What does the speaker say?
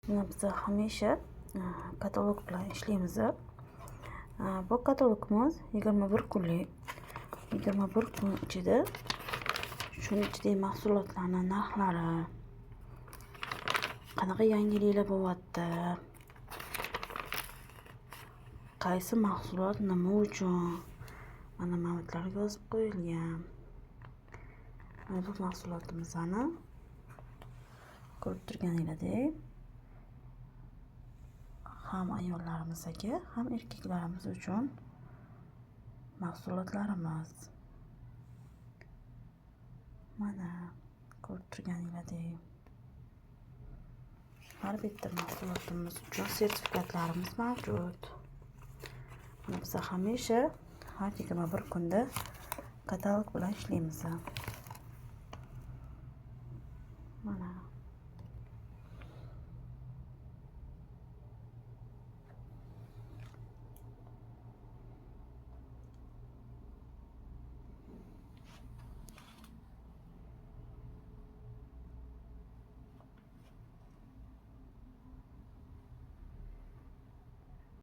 Biz hamisha katalog bilan ishlaymiz. Bu katalogimiz 21 kunlik. 21 kun ichida shuning ichidagi mahsulotlarning narxlari, qanaqa yangiliklar bo'lyapti, qaysi mahsulot nima uchun, mana ma'lumotlar yozib qo'yilgan. Mana bu mahsulotimizni ko'rib turganingizdek, ham ayollarimizga, ham erkaklarimiz uchun mahsulotlarimiz. Mana ko'rib turganingizdek, har bitta mahsulotimiz uchun sertifikatlarimiz mavjud. Biz hamisha har 21 kunda katalog bilan ishlaymiz.